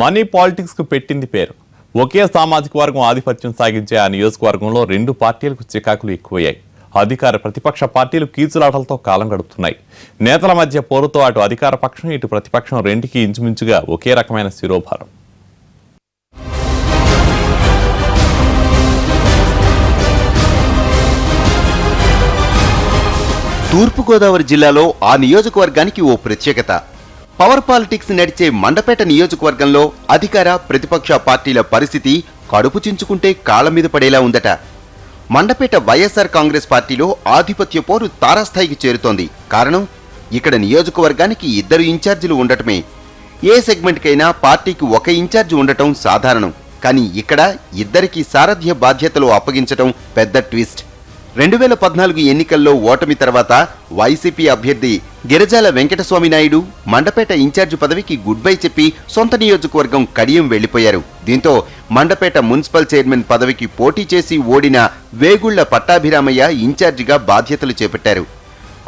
Money politics కు పెట్టింది పేరు. ఒకే సామాజిక వర్గం ఆధిపత్యం సాగించే ఆ నియోజకవర్గంలో రెండు పార్టీలకు చికాకులు ఎక్కువయ్యాయి. అధికార ప్రతిపక్ష పార్టీలు కీచులాటలతో కాలం గడుపుతున్నాయి. నేతల మధ్య పోరుతో అటు అధికార పక్షం ఇటు ప్రతిపక్షం రెండుకి ఇంచుమించుగా ఒకే రకమైన శిరోభారం. తూర్పుగోదావరి జిల్లాలో ఆ నియోజకవర్గానికి ఓ ప్రత్యేకత. పవర్ పాలిటిక్స్ నడిచే మండపేట నియోజకవర్గంలో అధికార ప్రతిపక్ష పార్టీల పరిస్థితి కడుపు చించుకుంటే కాళ్ళ మీద పడేలా ఉందట. మండపేట వైఎస్ఆర్ కాంగ్రెస్ పార్టీలో ఆధిపత్య పోరు తారాస్థాయికి చేరుతోంది. కారణం, ఇక్కడ నియోజకవర్గానికి ఇద్దరు ఇన్ఛార్జీలు ఉండటమే. ఏ సెగ్మెంట్కైనా పార్టీకి ఒక ఇన్ఛార్జి ఉండటం సాధారణం. కానీ ఇక్కడ ఇద్దరికి సారథ్య బాధ్యతలు అప్పగించటం పెద్ద ట్విస్ట్. 2014 ఎన్నికల్లో ఓటమి తర్వాత వైసీపీ అభ్యర్థి గిరిజాల వెంకటస్వామి నాయుడు మండపేట ఇన్ఛార్జి పదవికి గుడ్ బై చెప్పి సొంత నియోజకవర్గం కడియం వెళ్లిపోయారు. దీంతో మండపేట మున్సిపల్ చైర్మన్ పదవికి పోటీ చేసి ఓడిన వేగుళ్ల పట్టాభిరామయ్య ఇన్ఛార్జిగా బాధ్యతలు చేపట్టారు.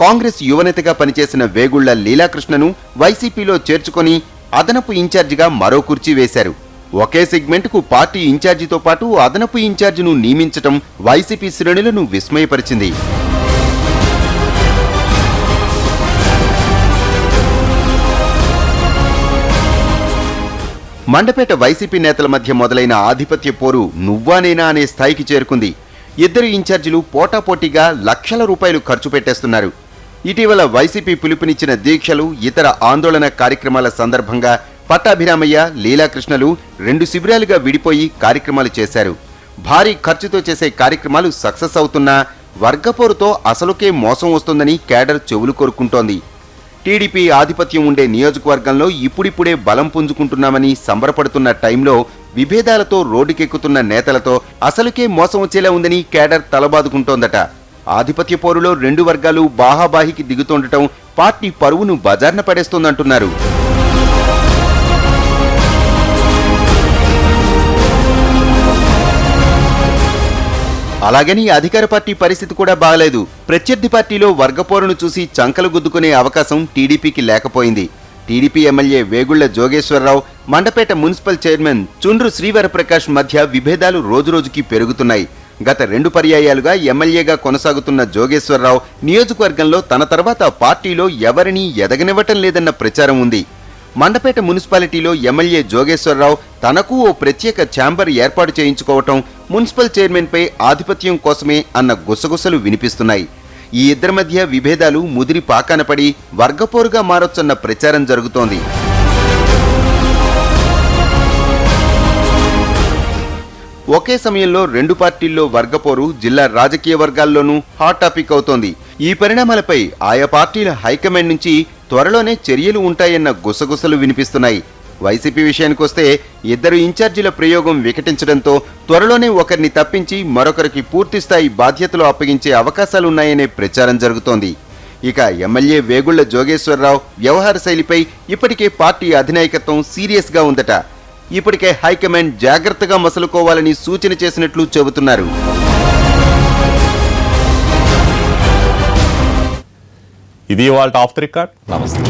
కాంగ్రెస్ యువనేతగా పనిచేసిన వేగుళ్ల లీలాకృష్ణను వైసీపీలో చేర్చుకొని అదనపు ఇన్ఛార్జిగా మరో కుర్చీ వేశారు. ఒకే సెగ్మెంట్కు పార్టీ ఇన్ఛార్జితో పాటు అదనపు ఇన్ఛార్జిను నియమించటం వైసీపీ శ్రేణులను విస్మయపరిచింది. మండపేట వైసీపీ నేతల మధ్య మొదలైన ఆధిపత్య పోరు నువ్వా నేనా అనే స్థాయికి చేరుకుంది. ఇద్దరు ఇన్ఛార్జీలు పోటాపోటీగా లక్షల రూపాయలు ఖర్చు పెట్టేస్తున్నారు. ఇటీవల వైసీపీ పిలుపునిచ్చిన దీక్షలు, ఇతర ఆందోళన కార్యక్రమాల సందర్భంగా పట్టాభిరామయ్య, లీలాకృష్ణలు 2 శిబిరాలుగా విడిపోయి కార్యక్రమాలు చేశారు. భారీ ఖర్చుతో చేసే కార్యక్రమాలు సక్సెస్ అవుతున్నా వర్గపోరుతో అసలుకే మోసం వస్తుందని కేడర్ చెవులు కోరుకుంటోంది. టీడీపీ ఆధిపత్యం ఉండే నియోజకవర్గంలో ఇప్పుడిప్పుడే బలం పుంజుకుంటున్నామని సంబరపడుతున్న టైంలో విభేదాలతో రోడ్డుకెక్కుతున్న నేతలతో అసలుకే మోసం వచ్చేలా ఉందని కేడర్ తలబాదుకుంటోందట. ఆధిపత్య పోరులో 2 వర్గాలు బాహాబాహికి దిగుతుండటం పార్టీ పరువును బజార్న పడేస్తోందంటున్నారు. అలాగని అధికార పార్టీ పరిస్థితి కూడా బాగలేదు. ప్రత్యర్థి పార్టీలో వర్గపోరును చూసి చంకలు గుద్దుకునే అవకాశం టీడీపీకి లేకపోయింది. TDP MLA Vegulla Jogeswara Rao, Mandapeta municipal chairman చుండ్రు శ్రీవరప్రకాష్ మధ్య విభేదాలు రోజురోజుకి పెరుగుతున్నాయి. గత 2 పర్యాయాలుగా ఎమ్మెల్యేగా కొనసాగుతున్న జోగేశ్వరరావు నియోజకవర్గంలో తన తర్వాత పార్టీలో ఎవరినీ ఎదగనివ్వటం లేదన్న ప్రచారం ఉంది. మండపేట మున్సిపాలిటీలో ఎమ్మెల్యే జోగేశ్వరరావు తనకు ఓ ప్రత్యేక ఛాంబర్ ఏర్పాటు చేయించుకోవటం మున్సిపల్ చైర్మన్పై ఆధిపత్యం కోసమే అన్న గుసగుసలు వినిపిస్తున్నాయి. ఈ ఇద్దరి మధ్య విభేదాలు ముదిరి పాకానపడి వర్గపోరుగా మారొచ్చన్న ప్రచారం జరుగుతోంది. ఒకే సమయంలో 2 పార్టీల్లో వర్గపోరు జిల్లా రాజకీయ వర్గాల్లోనూ హాట్ టాపిక్ అవుతోంది. ఈ పరిణామాలపై ఆయా పార్టీల హైకమాండ్ నుంచి త్వరలోనే చర్యలు ఉంటాయన్న గుసగుసలు వినిపిస్తున్నాయి. వైసీపీ విషయానికొస్తే ఇద్దరు ఇన్ఛార్జీల ప్రయోగం వికటించడంతో త్వరలోనే ఒకరిని తప్పించి మరొకరికి పూర్తిస్థాయి బాధ్యతలు అప్పగించే అవకాశాలున్నాయనే ప్రచారం జరుగుతోంది. ఇక ఎమ్మెల్యే వేగుళ్ల జోగేశ్వరరావు వ్యవహార శైలిపై ఇప్పటికే పార్టీ అధినాయకత్వం సీరియస్గా ఉందట. ఇప్పటికే హైకమాండ్ జాగ్రత్తగా మసలుకోవాలని సూచన చేసినట్లు చెబుతున్నారు. ఇది ఇవాల్టి ఆఫ్ ది రికార్డ్. నమస్తే.